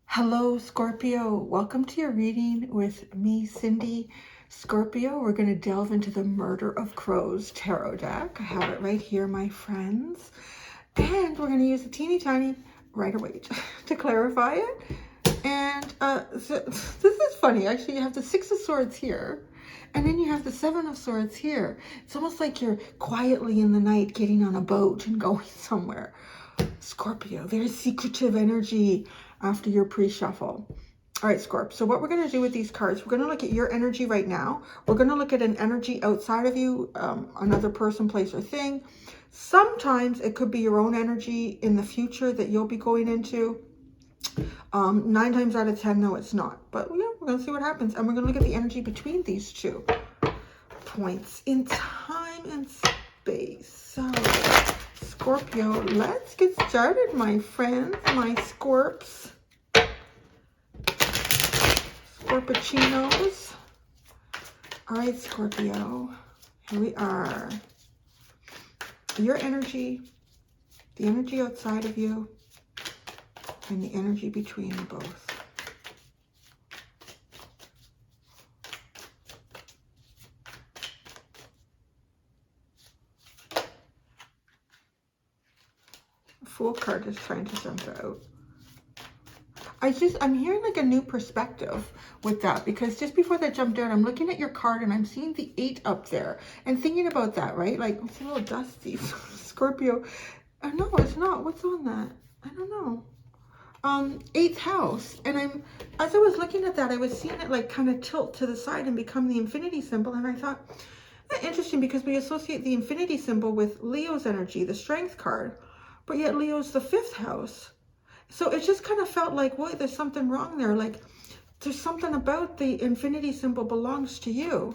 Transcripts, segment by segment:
Hello, Scorpio. Welcome to your reading with me, Cindy. Scorpio, we're going to delve into the Murder of Crows tarot deck. I have it right here, my friends. And we're going to use a teeny tiny Rider-Waite to clarify it. And so, this is funny. Actually, you have the Six of Swords here. And then you have the Seven of Swords here. It's almost like you're quietly in the night getting on a boat and going somewhere. Scorpio, very secretive energy after your pre-shuffle. All right, Scorp. So what we're going to do with these cards, we're going to look at your energy right now. We're going to look at an energy outside of you, another person, place, or thing. Sometimes it could be your own energy in the future that you'll be going into. 9 times out of 10, no, it's not. But yeah, we're going to see what happens. And we're going to look at the energy between these 2 points in time and space. So, Scorpio, let's get started, my friends, my Scorps. Scorpachinos. All right, Scorpio, here we are. Your energy, the energy outside of you, and the energy between you both. Fool card is trying to jump out. I'm hearing like a new perspective with that, because just before that jumped out, I'm looking at your card and I'm seeing the 8 up there and thinking about that, right? Like, it's a little dusty. Scorpio. No, it's not. What's on that? I don't know. 8th house. And as I was looking at that, I was seeing it like kind of tilt to the side and become the infinity symbol. And I thought, interesting, because we associate the infinity symbol with Leo's energy, the strength card, but yet Leo's the 5th house. So it just kind of felt like, wait, there's something wrong there. Like, there's something about the infinity symbol belongs to you.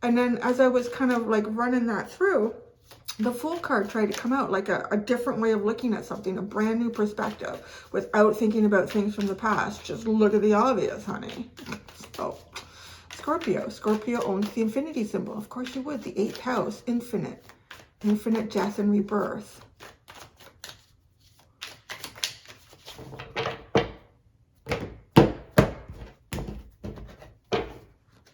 And then as I was kind of like running that through, the Fool card tried to come out, like a different way of looking at something, a brand new perspective, without thinking about things from the past. Just look at the obvious, honey. So, Scorpio. Scorpio owns the infinity symbol. Of course you would. The 8th house, infinite. Infinite death and rebirth.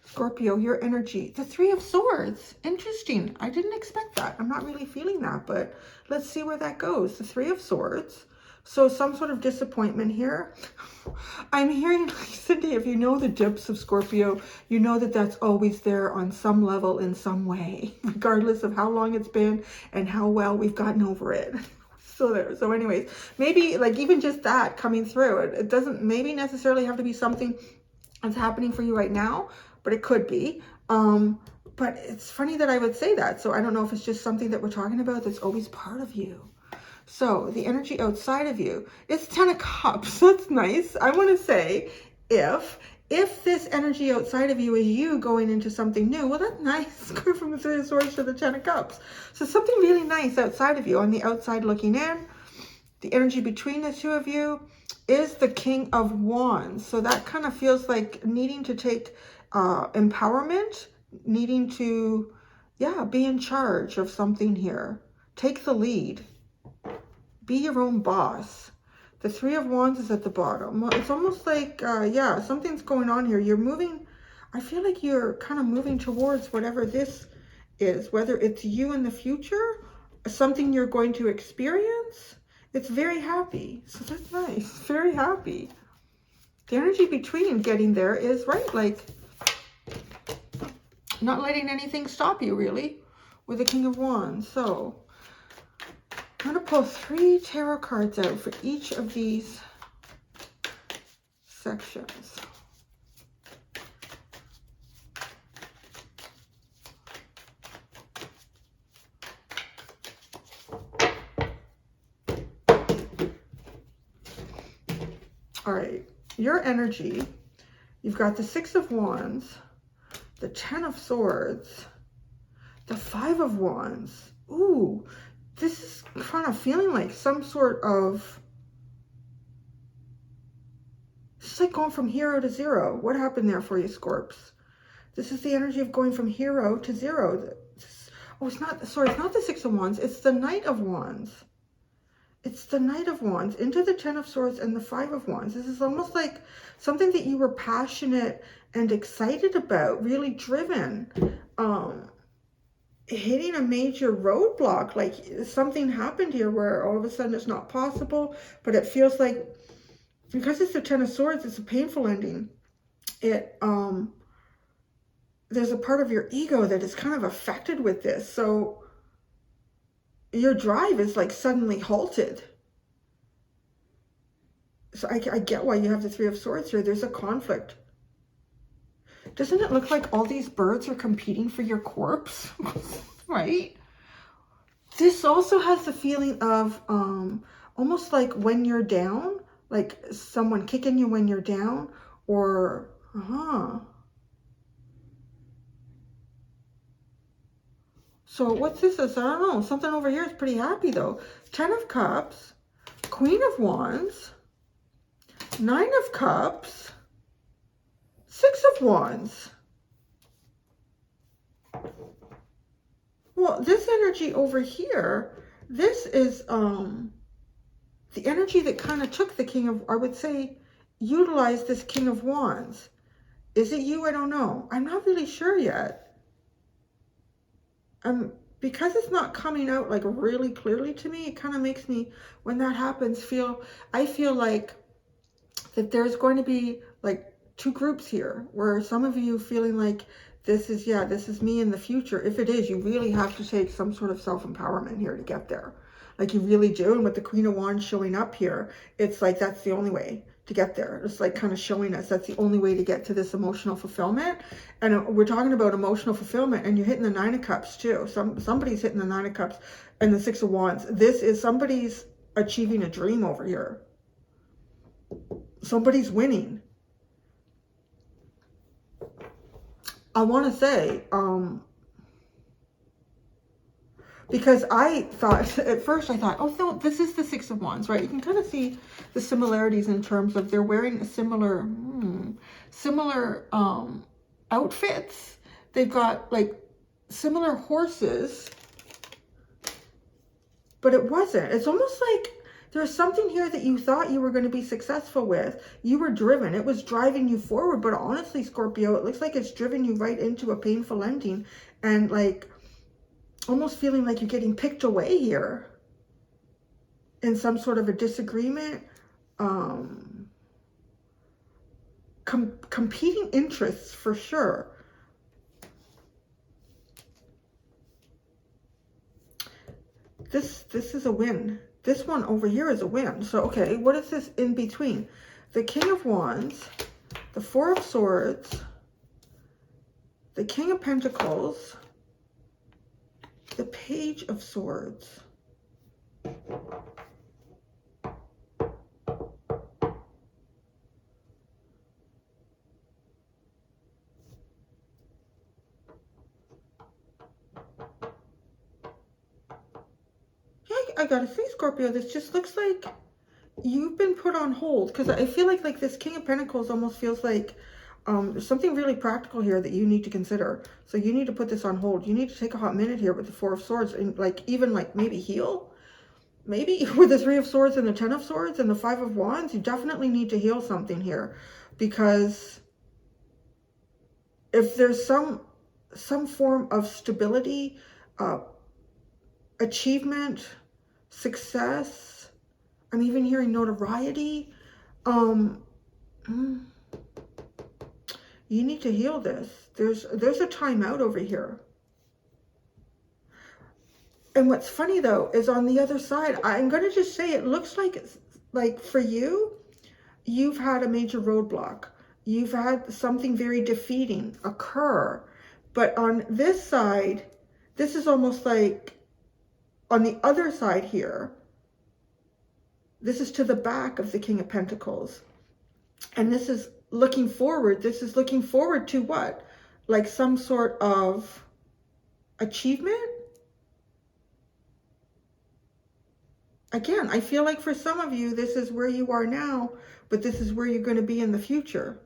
Scorpio, your energy, the 3 of Swords. Interesting. I didn't expect that. I'm not really feeling that, but let's see where that goes. The 3 of Swords. So some sort of disappointment here. I'm hearing, Cindy, if you know the depths of Scorpio, you know that that's always there on some level in some way, regardless of how long it's been and how well we've gotten over it. So there. So anyways, maybe like even just that coming through, it doesn't maybe necessarily have to be something that's happening for you right now, but it could be. But it's funny that I would say that. So I don't know if it's just something that we're talking about that's always part of you. So the energy outside of you, it's 10 of Cups. That's nice. I want to say if this energy outside of you is you going into something new, well, that's nice. Go from the 3 of Swords to the 10 of Cups. So something really nice outside of you, on the outside looking in. The energy between the 2 of you is the King of Wands. So that kind of feels like needing to take empowerment, needing to, yeah, be in charge of something here. Take the lead. Be your own boss. The 3 of Wands is at the bottom. Well, it's almost like, yeah, something's going on here. You're moving. I feel like you're kind of moving towards whatever this is, whether it's you in the future, something you're going to experience. It's very happy. So that's nice. Very happy. The energy between getting there is, right, like not letting anything stop you, really, with the King of Wands. So I'm going to pull 3 tarot cards out for each of these sections. All right, your energy, you've got the 6 of Wands, the 10 of Swords, the 5 of Wands. Ooh, this is kind of feeling like some sort of, it's like going from hero to zero. What happened there for you, Scorps? This is the energy of going from hero to zero. Oh, it's not, sorry, it's not the Six of Wands. It's the Knight of Wands. It's the Knight of Wands into the Ten of Swords and the Five of Wands. This is almost like something that you were passionate and excited about, really driven, hitting a major roadblock. Like something happened here where all of a sudden it's not possible, but it feels like, because it's the Ten of Swords, it's a painful ending. There's a part of your ego that is kind of affected with this. So your drive is like suddenly halted. So I get why you have the Three of Swords here. There's a conflict. Doesn't it look like all these birds are competing for your corpse? Right? This also has the feeling of almost like when you're down, like someone kicking you when you're down, or So what's this? I don't know. Something over here is pretty happy though. Ten of Cups, Queen of Wands, Nine of Cups, Six of Wands. Well, this energy over here, this is the energy that kind of took the King of, I would say, utilized this King of Wands. Is it you? I don't know. I'm not really sure yet. Because it's not coming out like really clearly to me, it kind of makes me, when that happens, I feel like that there's going to be like two groups here, where some of you feeling like this is me in the future. If it is, you really have to take some sort of self-empowerment here to get there. Like you really do. And with the Queen of Wands showing up here, it's like that's the only way to get there. It's like kind of showing us that's the only way to get to this emotional fulfillment. And we're talking about emotional fulfillment, and you're hitting the Nine of Cups too. Somebody's hitting the Nine of Cups and the Six of Wands. This is somebody's achieving a dream over here. Somebody's winning. I want to say, because I thought, at first I thought, oh, no, this is the Six of Wands, right? You can kind of see the similarities in terms of they're wearing a similar outfits. They've got like similar horses, but it wasn't. It's almost like there's something here that you thought you were going to be successful with. You were driven. It was driving you forward. But honestly, Scorpio, it looks like it's driven you right into a painful ending. And like almost feeling like you're getting picked away here in some sort of a disagreement. Competing interests for sure. This is a win. This one over here is a win. So, okay, what is this in between? The King of Wands, the Four of Swords, the King of Pentacles, the Page of Swords. I gotta say, Scorpio, this just looks like you've been put on hold, because I feel like this King of Pentacles almost feels like there's something really practical here that you need to consider. So you need to put this on hold. You need to take a hot minute here with the Four of Swords and like even like maybe heal. Maybe with the Three of Swords and the Ten of Swords and the Five of Wands, you definitely need to heal something here, because if there's some form of stability, achievement, success, I'm even hearing notoriety, you need to heal this. There's a timeout over here. And what's funny though is on the other side, I'm going to just say it looks like for you, you've had a major roadblock. You've had something very defeating occur. But on this side, this is almost like on the other side here, this is to the back of the King of Pentacles. And this is looking forward. This is looking forward to what? Like some sort of achievement? Again, I feel like for some of you, this is where you are now, but this is where you're going to be in the future.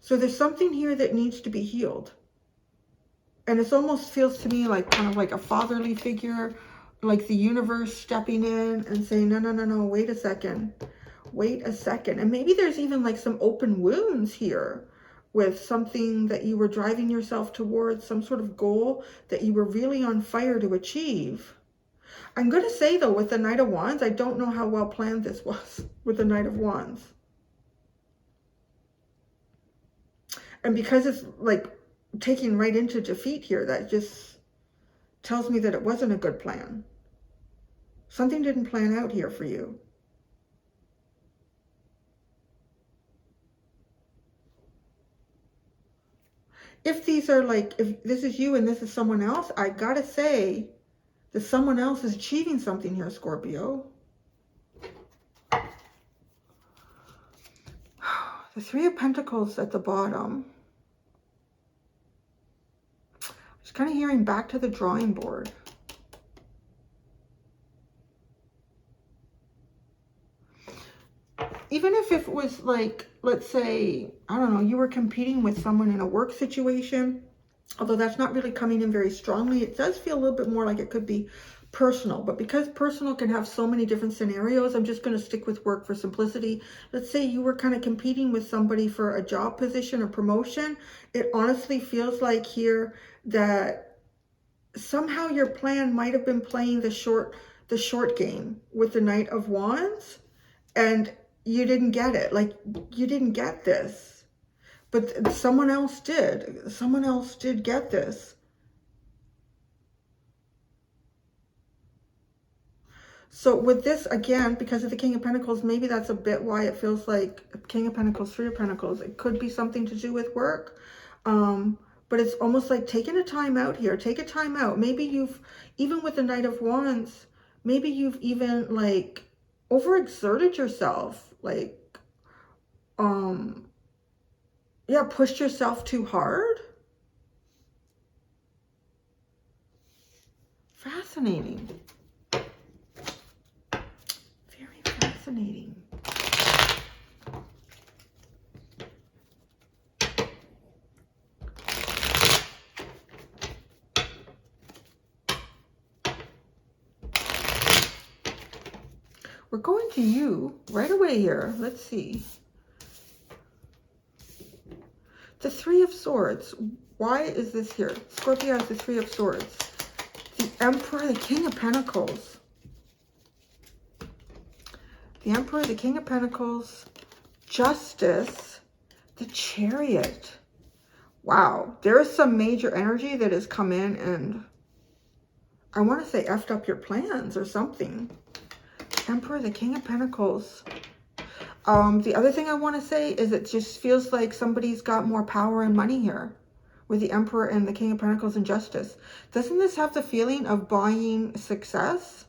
So there's something here that needs to be healed. And it almost feels to me like kind of like a fatherly figure, like the universe stepping in and saying, no, no, no, no, wait a second. Wait a second. And maybe there's even like some open wounds here with something that you were driving yourself towards, some sort of goal that you were really on fire to achieve. I'm going to say, though, with the Knight of Wands, I don't know how well planned this was with the Knight of Wands. And because it's like taking right into defeat here, that just tells me that it wasn't a good plan. Something didn't plan out here for you. If these are like, if this is you and this is someone else, I gotta say that someone else is achieving something here, Scorpio. The Three of Pentacles at the bottom. Just kind of hearing back to the drawing board. Even if it was like, let's say, I don't know, you were competing with someone in a work situation, although that's not really coming in very strongly, it does feel a little bit more like it could be personal. But because personal can have so many different scenarios, I'm just going to stick with work for simplicity. Let's say you were kind of competing with somebody for a job position or promotion. It honestly feels like here that somehow your plan might have been playing the short game with the Knight of Wands, and you didn't get it. Like, you didn't get this, but someone else did. Someone else did get this. So with this, again, because of the King of Pentacles, maybe that's a bit why it feels like King of Pentacles, Three of Pentacles. It could be something to do with work. But it's almost like taking a time out here. Take a time out. Maybe you've, even with the Knight of Wands, maybe you've even like overexerted yourself. Like, yeah, pushed yourself too hard. Fascinating. Very fascinating. We're going to you right away here. Let's see. The Three of Swords. Why is this here? Scorpio has the Three of Swords. The Emperor, the King of Pentacles. The Emperor, the King of Pentacles. Justice. The Chariot. Wow. There is some major energy that has come in and I want to say effed up your plans or something. Emperor, the King of Pentacles. The other thing I want to say is it just feels like somebody's got more power and money here with the Emperor and the King of Pentacles and Justice. Doesn't this have the feeling of buying success?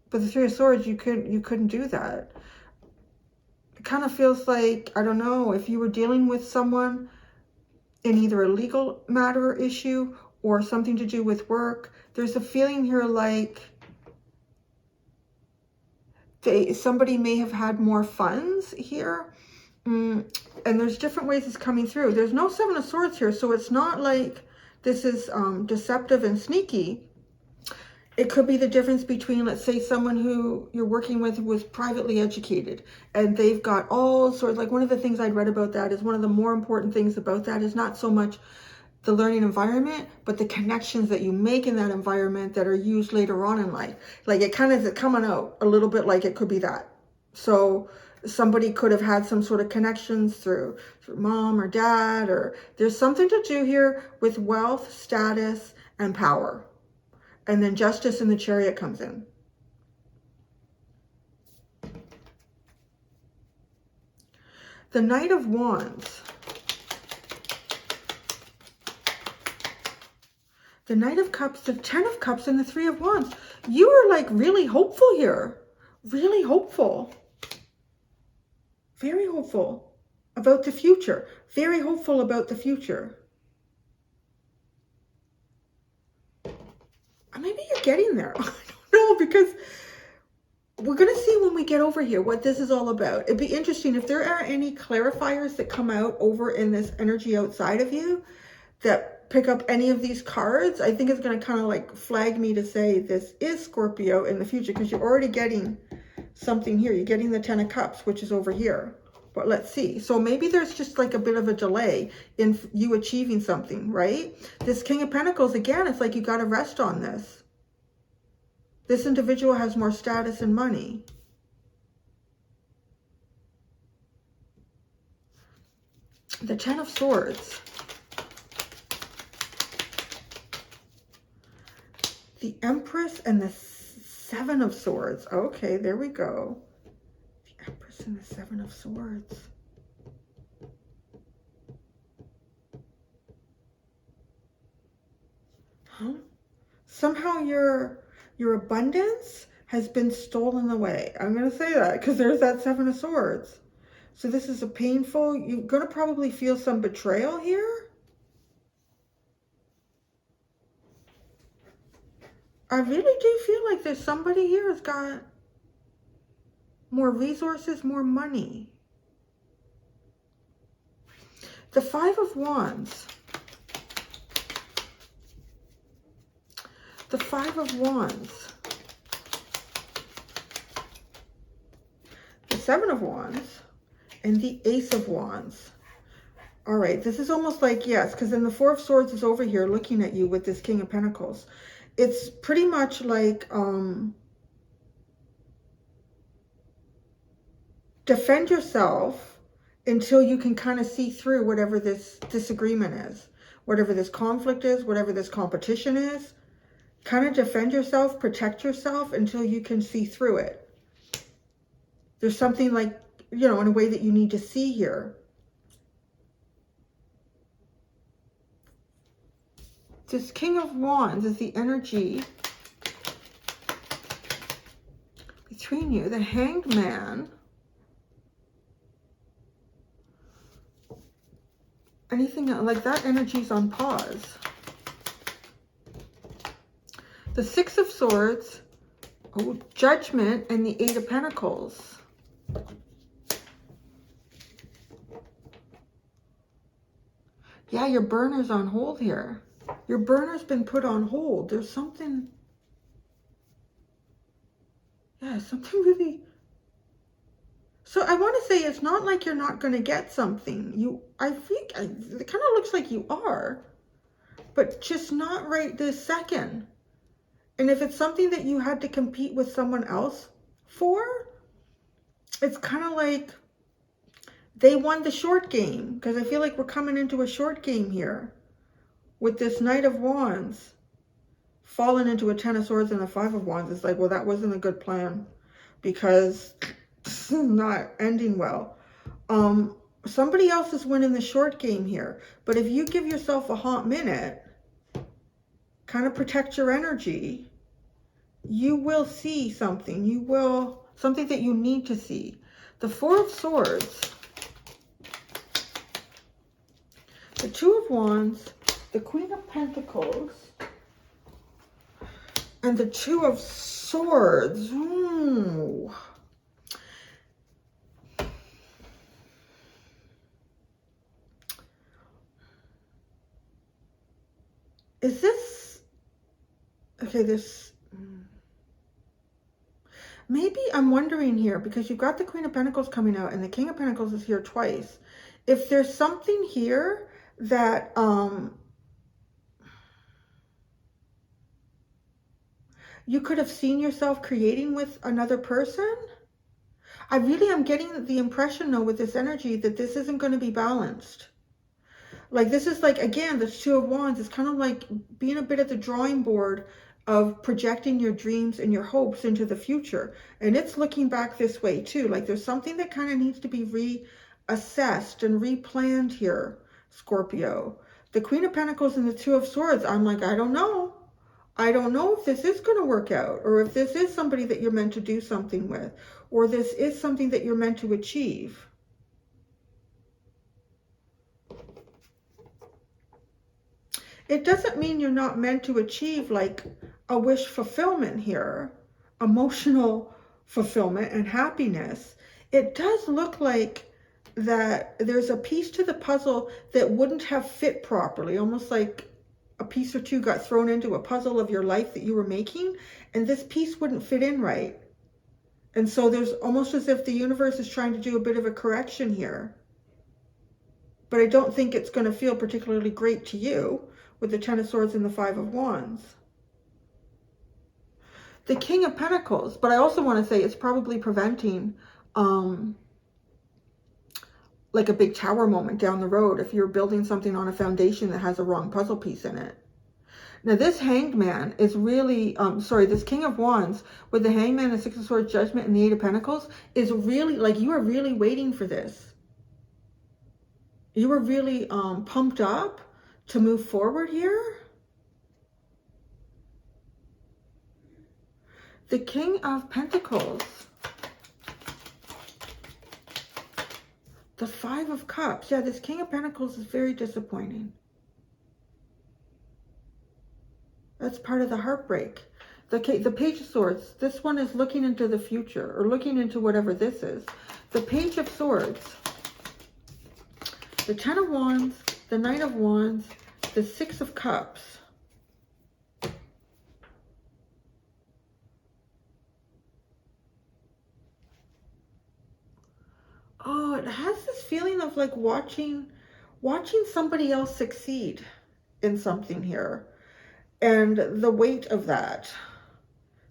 But the Three of Swords, you couldn't do that. It kind of feels like, I don't know, if you were dealing with someone in either a legal matter or issue or something to do with work, there's a feeling here like somebody may have had more funds here. And there's different ways it's coming through. There's no Seven of Swords here, so it's not like this is deceptive and sneaky. It could be the difference between, let's say, someone who you're working with was privately educated and they've got all sorts, like one of the things I'd read about that is one of the more important things about that is not so much the learning environment, but the connections that you make in that environment that are used later on in life. Like it kind of is coming out a little bit like it could be that. So somebody could have had some sort of connections through mom or dad, or there's something to do here with wealth, status, and power. And then Justice in the Chariot comes in. The Knight of Wands. The Knight of Cups, the Ten of Cups, and the Three of Wands. You are like really hopeful here. Really hopeful. Very hopeful about the future. Very hopeful about the future. Maybe you're getting there. I don't know, because we're going to see when we get over here what this is all about. It'd be interesting if there are any clarifiers that come out over in this energy outside of you that pick up any of these cards, I think it's going to kind of like flag me to say this is Scorpio in the future, because you're already getting something here. You're getting the 10 of Cups, which is over here. But let's see. So maybe there's just like a bit of a delay in you achieving something, right? This King of Pentacles, again, it's like you got to rest on this. This individual has more status and money. The 10 of Swords. The Empress and the 7 of Swords. Okay, there we go. The Empress and the 7 of Swords. Huh? Somehow your abundance has been stolen away. I'm going to say that because there's that 7 of Swords. So this is a painful, you're going to probably feel some betrayal here. I really do feel like there's somebody here who's got more resources, more money. The 5 of Wands. The 5 of Wands. The 7 of Wands. And the Ace of Wands. All right, this is almost like, yes, because then the 4 of Swords is over here looking at you with this King of Pentacles. It's pretty much like defend yourself until you can kind of see through whatever this disagreement is, whatever this conflict is, whatever this competition is. Kind of defend yourself, protect yourself until you can see through it. There's something like, you know, in a way that you need to see here. This King of Wands is the energy between you. The Hanged Man. Anything like that energy's on pause. The 6 of Swords. Oh, Judgment and the 8 of Pentacles. Yeah, your burner's on hold here. Your burner's been put on hold. There's something... Yeah, something really... So I want to say it's not like you're not going to get something. I think it kind of looks like you are. But just not right this second. And if it's something that you had to compete with someone else for, it's kind of like they won the short game. Because I feel like we're coming into a short game here. With this Knight of Wands falling into a 10 of Swords and a 5 of Wands. It's like, well, that wasn't a good plan. Because it's not ending well. Somebody else is winning the short game here. But if you give yourself a hot minute, kind of protect your energy, you will see something. You will, something that you need to see. The 4 of Swords, the 2 of Wands, the Queen of Pentacles, and the 2 of Swords. Ooh. Is this, okay, this, maybe I'm wondering here, because you've got the Queen of Pentacles coming out and the King of Pentacles is here twice. If there's something here that, you could have seen yourself creating with another person. I really am getting the impression, though, with this energy that this isn't going to be balanced. Like, this is like, again, this 2 of Wands is kind of like being a bit at the drawing board of projecting your dreams and your hopes into the future. And it's looking back this way, too. Like, there's something that kind of needs to be reassessed and replanned here, Scorpio. The Queen of Pentacles and the 2 of Swords, I'm like, I don't know. I don't know if this is going to work out, or if this is somebody that you're meant to do something with, or this is something that you're meant to achieve. It doesn't mean you're not meant to achieve like a wish fulfillment here, emotional fulfillment and happiness. It does look like that there's a piece to the puzzle that wouldn't have fit properly, almost like a piece or two got thrown into a puzzle of your life that you were making, and this piece wouldn't fit in right. And so there's almost as if the universe is trying to do a bit of a correction here. But I don't think it's going to feel particularly great to you with the Ten of Swords and the Five of Wands. The King of Pentacles, but I also want to say it's probably preventing like a big tower moment down the road if you're building something on a foundation that has a wrong puzzle piece in it. Now this Hanged Man is really, this King of Wands with the Hanged Man, the Six of Swords, Judgment, and the Eight of Pentacles is really, like, you are really waiting for this. You were really pumped up to move forward here. The King of Pentacles. The Five of Cups. Yeah, this King of Pentacles is very disappointing. That's part of the heartbreak. The Page of Swords. This one is looking into the future, or looking into whatever this is. The Page of Swords. The Ten of Wands, the Knight of Wands, the Six of Cups. Oh, it has this feeling of like watching somebody else succeed in something here. And the weight of that.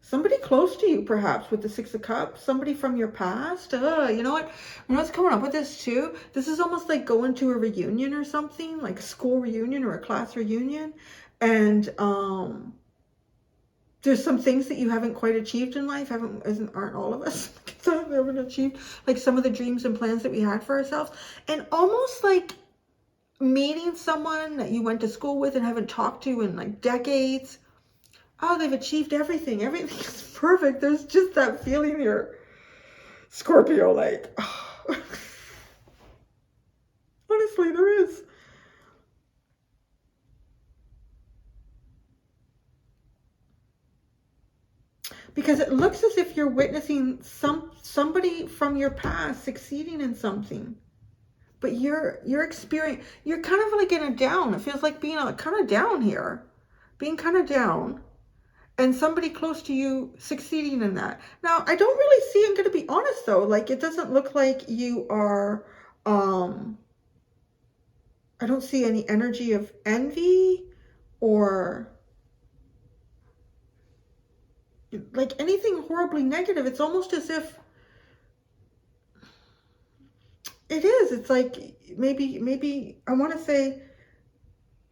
Somebody close to you, perhaps, with the Six of Cups. Somebody from your past. You know what? You know what's coming up with this, too? This is almost like going to a reunion or something. Like a school reunion or a class reunion. And there's some things that you haven't quite achieved in life. Aren't all of us? Haven't achieved, like, some of the dreams and plans that we had for ourselves. And almost like meeting someone that you went to school with and haven't talked to in, like, decades. Oh, they've achieved everything. Everything is perfect. There's just that feeling here, Scorpio, like, oh. Honestly, there is. Because it looks as if you're witnessing somebody from your past succeeding in something. But you're kind of like in a down. It feels like being kind of down here. Being kind of down. And somebody close to you succeeding in that. Now, I don't really see, I'm going to be honest though, like it doesn't look like you are, I don't see any energy of envy or like anything horribly negative. It's almost as if it is. It's like maybe I want to say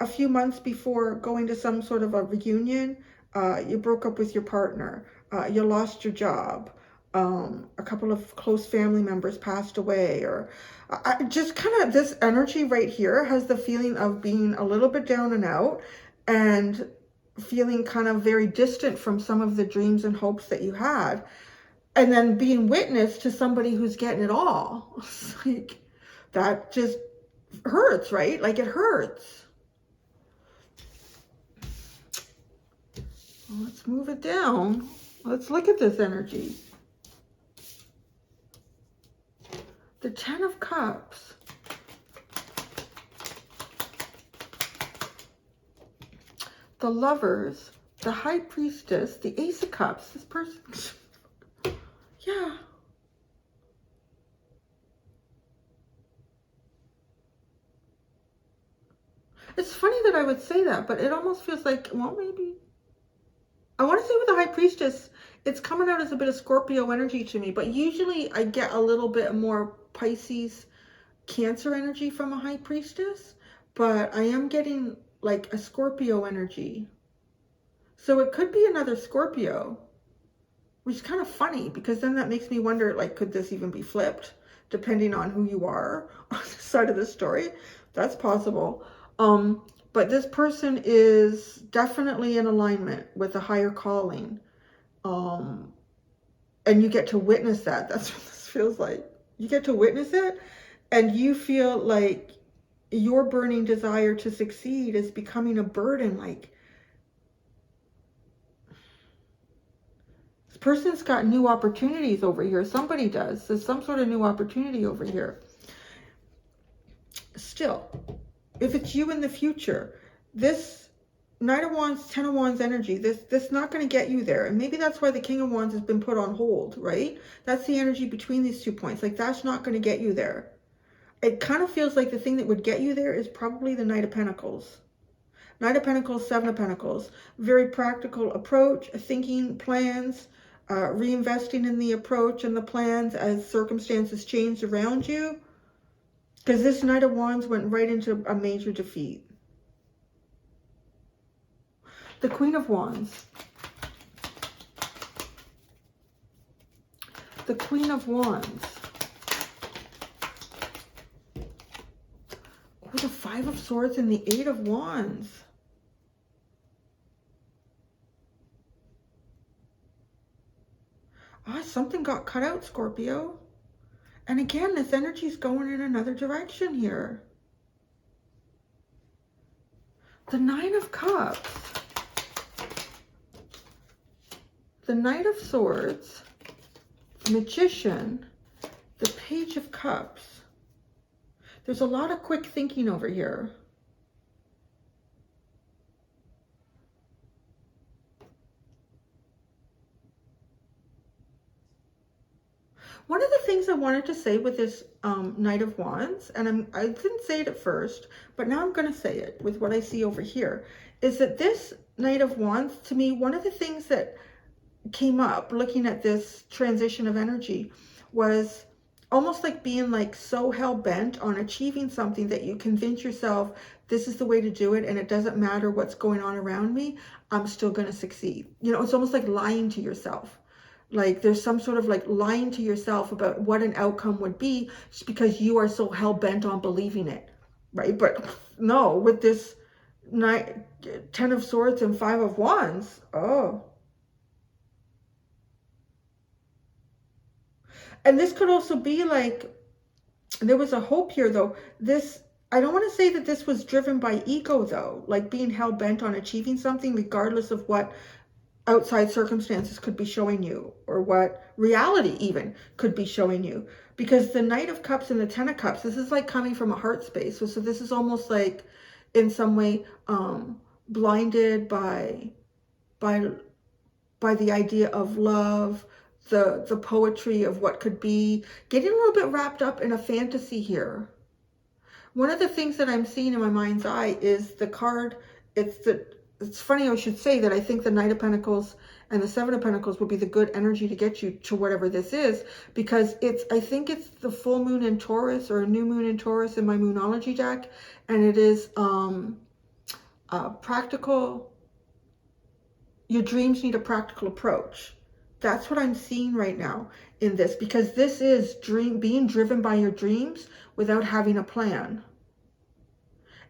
a few months before going to some sort of a reunion, you broke up with your partner, you lost your job, a couple of close family members passed away, or just kind of this energy right here has the feeling of being a little bit down and out and feeling kind of very distant from some of the dreams and hopes that you had, and then being witness to somebody who's getting it all. It's like, that just hurts, right? Like, it hurts. Let's move it down. Let's look at this energy. The Ten of Cups. The Lovers. The High Priestess. The Ace of Cups. This person. Yeah. It's funny that I would say that, but it almost feels like, well, maybe. I want to say with the High Priestess, it's coming out as a bit of Scorpio energy to me, but usually I get a little bit more Pisces, Cancer energy from a High Priestess, but I am getting like a Scorpio energy. So it could be another Scorpio, which is kind of funny because then that makes me wonder, like, could this even be flipped depending on who you are on this side of the story? That's possible. But this person is definitely in alignment with a higher calling. And you get to witness that. That's what this feels like. You get to witness it, and you feel like your burning desire to succeed is becoming a burden. Like, this person's got new opportunities over here. Somebody does. There's some sort of new opportunity over here. Still, if it's you in the future, this Knight of Wands, Ten of Wands energy. This not going to get you there. And maybe that's why the King of Wands has been put on hold, right? That's the energy between these 2 points. Like, that's not going to get you there. It kind of feels like the thing that would get you there is probably the Knight of Pentacles. Knight of Pentacles, Seven of Pentacles. Very practical approach, thinking, plans, reinvesting in the approach and the plans as circumstances change around you. Because this Knight of Wands went right into a major defeat. The Queen of Wands. The Queen of Wands. Oh, the Five of Swords and the Eight of Wands. Ah, something got cut out, Scorpio. And again, this energy is going in another direction here. The Nine of Cups. The Knight of Swords. The Magician. The Page of Cups. There's a lot of quick thinking over here. One of the things I wanted to say with this Knight of Wands, and I didn't say it at first, but now I'm going to say it with what I see over here, is that this Knight of Wands, to me, one of the things that came up looking at this transition of energy was almost like being like so hell-bent on achieving something that you convince yourself this is the way to do it, and it doesn't matter what's going on around me, I'm still going to succeed. You know, it's almost like lying to yourself. Like there's some sort of like lying to yourself about what an outcome would be just because you are so hell-bent on believing it, right? But no, with this Ten of Swords and Five of Wands, oh. And this could also be like, there was a hope here though. This, I don't want to say that this was driven by ego though, like being hell-bent on achieving something regardless of what outside circumstances could be showing you, or what reality even could be showing you. Because the Knight of Cups and the Ten of Cups, this is like coming from a heart space. So this is almost like in some way blinded by the idea of love, the poetry of what could be, getting a little bit wrapped up in a fantasy here. One of the things that I'm seeing in my mind's eye is the card, it's funny I should say that I think the Knight of Pentacles and the Seven of Pentacles would be the good energy to get you to whatever this is, because I think it's the full moon in Taurus, or a new moon in Taurus in my Moonology deck, and it is practical. Your dreams need a practical approach. That's what I'm seeing right now in this, because this is being driven by your dreams without having a plan.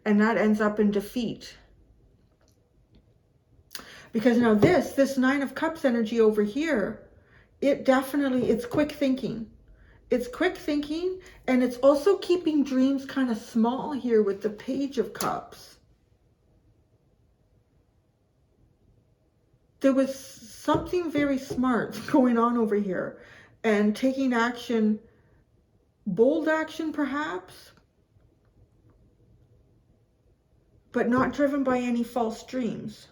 And that ends up in defeat. Because now this Nine of Cups energy over here, it's quick thinking. It's quick thinking, and it's also keeping dreams kind of small here with the Page of Cups. There was something very smart going on over here, and taking action, bold action perhaps, but not driven by any false dreams.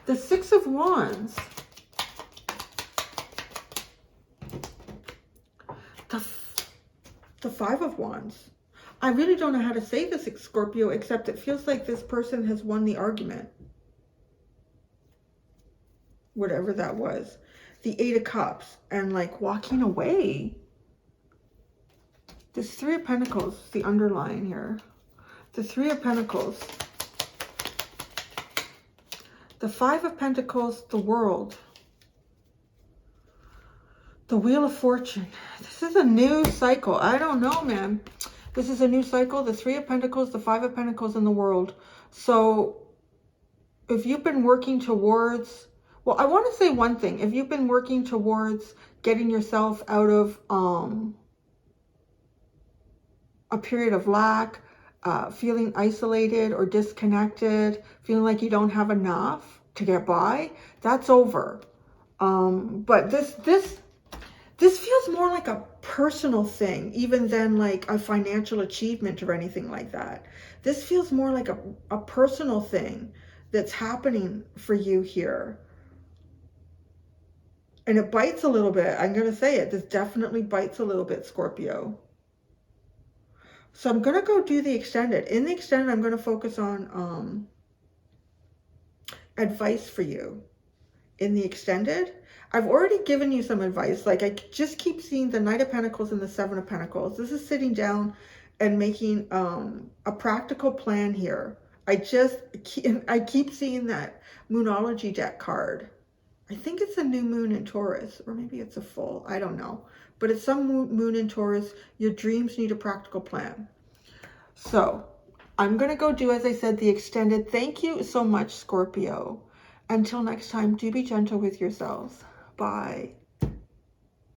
The Six of Wands. The Five of Wands. I really don't know how to say this, Scorpio, except it feels like this person has won the argument. Whatever that was. The Eight of Cups, and like walking away. This Three of Pentacles, the underline here. The Three of Pentacles. The Five of Pentacles, the World. The Wheel of Fortune. This is a new cycle. I don't know, man. This is a new cycle. The Three of Pentacles, the Five of Pentacles, and the World. So if you've been working towards, well, I want to say one thing. If you've been working towards getting yourself out of a period of lack, feeling isolated or disconnected, feeling like you don't have enough to get by, that's over. But this feels more like a personal thing, even than like a financial achievement or anything like that. This feels more like a personal thing that's happening for you here. And it bites a little bit. I'm going to say it. This definitely bites a little bit, Scorpio. So I'm going to go do the extended. In the extended, I'm going to focus on advice for you. In the extended, I've already given you some advice. Like, I just keep seeing the Knight of Pentacles and the Seven of Pentacles. This is sitting down and making a practical plan here. I keep seeing that Moonology deck card. I think it's a new moon in Taurus, or maybe it's a full, I don't know. But it's some moon in Taurus. Your dreams need a practical plan. So I'm going to go do, as I said, the extended. Thank you so much, Scorpio. Until next time, do be gentle with yourselves. Bye.